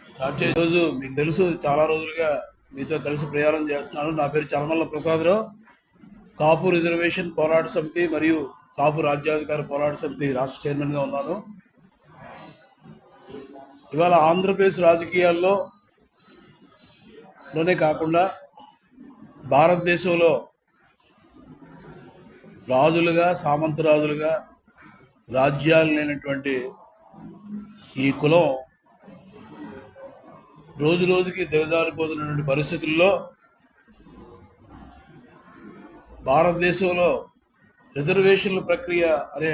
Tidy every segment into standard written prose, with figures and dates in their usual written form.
Start చేసే రోజు మీకు తెలుసు, చాలా రోజులుగా మీతో కలిసి ప్రయాణం చేస్తున్నాను. నా పేరు చలమల్ల ప్రసాదరావు. కాపు రిజర్వేషన్ పోరాట సమితి మరియు కాపు రాజ్యాధికార పోరాట సమితి రాష్ట్ర చైర్మన్గా ఉన్నాను. ఇవాళ ఆంధ్రప్రదేశ్ రాజకీయాల్లోనే కాకుండా భారతదేశంలో రాజులుగా, సామంతరాజులుగా రాజ్యాలు లేనటువంటి ఈ కులం రోజు రోజుకి దిగజారిపోతున్నటువంటి పరిస్థితుల్లో భారతదేశంలో రిజర్వేషన్ల ప్రక్రియ అనే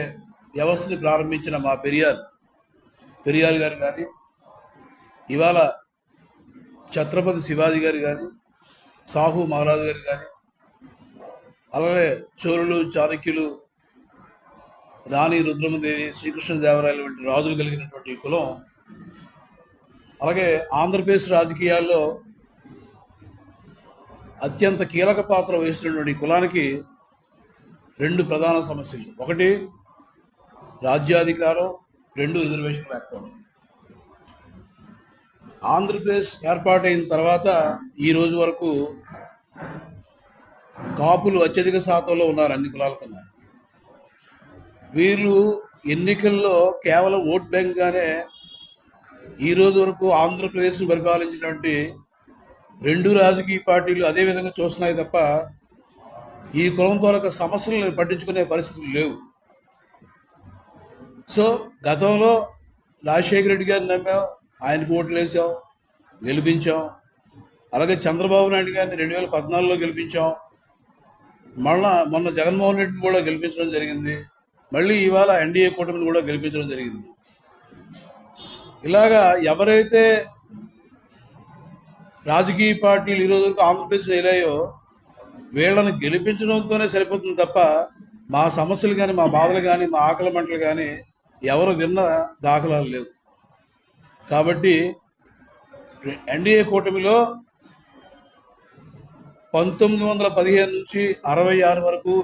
వ్యవస్థని ప్రారంభించిన మా పెరియార్ గారు కానీ, ఇవాళ ఛత్రపతి శివాజీ గారు కానీ, సాహు మహారాజు గారు కానీ, అలాగే చోళులు, చాణక్యులు, రాణి రుద్రమదేవి, శ్రీకృష్ణదేవరాయలు వంటి రాజులు కలిగినటువంటి ఈ కులం అలాగే ఆంధ్రప్రదేశ్ రాజకీయాల్లో అత్యంత కీలక పాత్ర వహిస్తున్నటువంటి కులానికి రెండు ప్రధాన సమస్యలు: ఒకటి రాజ్యాధికారం, రెండు రిజర్వేషన్ లేకపోవడం. ఆంధ్రప్రదేశ్ ఏర్పాటైన తర్వాత ఈ రోజు వరకు కాపులు అత్యధిక శాతంలో ఉన్నారు అన్ని కులాల కన్నా. వీళ్ళు ఎన్నికల్లో కేవలం ఓట్ బ్యాంక్గానే ఈ రోజు వరకు ఆంధ్రప్రదేశ్ను పరిపాలించినటువంటి రెండు రాజకీయ పార్టీలు అదే విధంగా చూస్తున్నాయి తప్ప ఈ కులంతో సమస్యలను పట్టించుకునే పరిస్థితులు లేవు. సో గతంలో రాజశేఖర రెడ్డి గారిని నమ్మాం, ఆయనకు ఓట్లు వేసాం, గెలిపించాం. అలాగే చంద్రబాబు నాయుడు గారిని 2014లో గెలిపించాం. మొన్న జగన్మోహన్ రెడ్డిని కూడా గెలిపించడం జరిగింది. మళ్ళీ ఇవాళ ఎన్డీఏ కూటమిని కూడా గెలిపించడం జరిగింది. ఇలాగా ఎవరైతే రాజకీయ పార్టీలు ఈరోజు వరకు ఆంధ్రప్రదేశ్ వెళ్ళాయో వీళ్ళని గెలిపించడంతోనే సరిపోతుంది తప్ప మా సమస్యలు కానీ, మా బాధలు కానీ, మా ఆకలి మంటలు కానీ ఎవరు విన్న దాఖలాలు లేవు. కాబట్టి ఎన్డీఏ కూటమిలో 1915 నుంచి 66 వరకు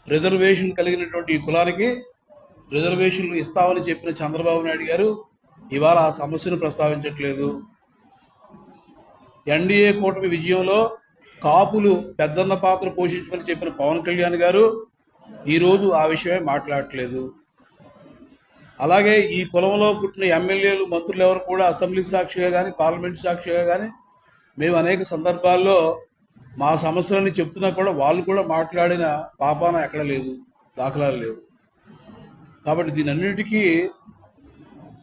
రిజర్వేషన్ కలిగినటువంటి ఈ కులానికి రిజర్వేషన్లు ఇస్తామని చెప్పిన చంద్రబాబు నాయుడు గారు ఇవాళ ఆ సమస్యను ప్రస్తావించట్లేదు. ఎన్డీఏ కూటమి విజయంలో కాపులు పెద్దన్న పాత్ర పోషించమని చెప్పిన పవన్ కళ్యాణ్ గారు ఈరోజు ఆ విషయమే మాట్లాడట్లేదు. అలాగే ఈ కులంలో పుట్టిన ఎమ్మెల్యేలు, మంత్రులు ఎవరు కూడా అసెంబ్లీ సాక్షిగా కానీ, పార్లమెంట్ సాక్షిగా కానీ మేము అనేక సందర్భాల్లో మా సమస్యలని చెప్తున్నా కూడా వాళ్ళు కూడా మాట్లాడిన పాపాన ఎక్కడ లేదు, దాఖలాలు లేవు. కాబట్టి దీనన్నిటికీ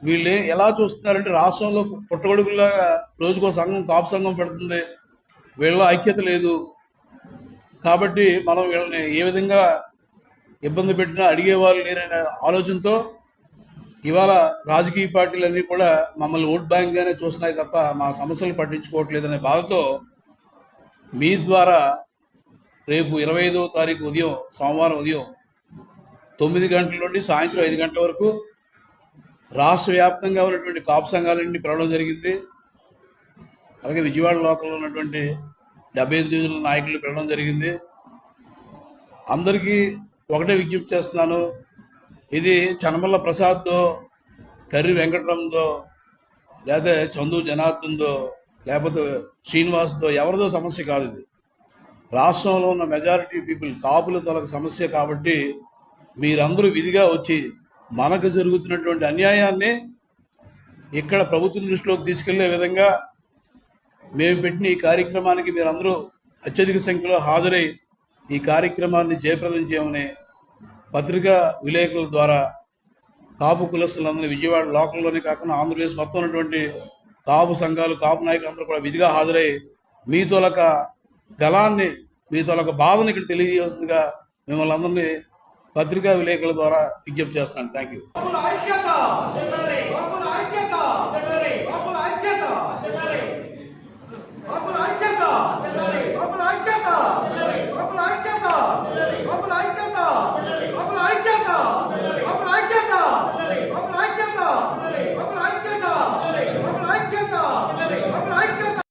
వీళ్ళు ఎలా చూస్తున్నారంటే రాష్ట్రంలో పుట్టగొడుగులాగా రోజుకో సంఘం, కాపు సంఘం పెడుతుంది, వీళ్ళ ఐక్యత లేదు. కాబట్టి మనం వీళ్ళని ఏ విధంగా ఇబ్బంది పెట్టినా అడిగేవాళ్ళు లేరనే ఆలోచనతో ఇవాళ రాజకీయ పార్టీలన్నీ కూడా మమ్మల్ని ఓట్ బ్యాంక్గానే చూస్తున్నాయి తప్ప మా సమస్యలు పట్టించుకోవట్లేదనే బాధతో మీ ద్వారా రేపు 25వ తారీఖు ఉదయం, సోమవారం ఉదయం 9 గంటల నుండి సాయంత్రం 5 గంటల వరకు రాష్ట్ర వ్యాప్తంగా ఉన్నటువంటి కాపు సంఘాలన్నీ పిలవడం జరిగింది. అలాగే విజయవాడ లోకల్లో ఉన్నటువంటి 75 డివిజన్ల నాయకులు పిలవడం జరిగింది. అందరికీ ఒకటే విజ్ఞప్తి చేస్తున్నాను, ఇది చనమల్ల ప్రసాద్దో, కర్రి వెంకటరమణదో, లేకపోతే చందు జనార్దన్దో, లేకపోతే శ్రీనివాస్దో ఎవరిదో సమస్య కాదు. ఇది రాష్ట్రంలో ఉన్న మెజారిటీ పీపుల్ కాపుల తలకు సమస్య. కాబట్టి మీరందరూ విధిగా వచ్చి మనకు జరుగుతున్నటువంటి అన్యాయాన్ని ఇక్కడ ప్రభుత్వం దృష్టిలోకి తీసుకెళ్లే విధంగా మేము పెట్టిన ఈ కార్యక్రమానికి మీరందరూ అత్యధిక సంఖ్యలో హాజరై ఈ కార్యక్రమాన్ని జయప్రదం చేయమని పత్రికా విలేకరుల ద్వారా కాపు కులస్తులందరూ విజయవాడ లోకల్లోనే కాకుండా ఆంధ్రప్రదేశ్ మొత్తం ఉన్నటువంటి కాపు సంఘాలు, కాపు నాయకులందరూ కూడా విధిగా హాజరై మీ తొలక గలాన్ని, మీ తొలక బాధను ఇక్కడ తెలియజేస్తుందిగా మిమ్మల్ని అందరినీ పత్రికా విలేకరుల ద్వారా విజ్ఞప్తి చేస్తున్నాను. Thank you.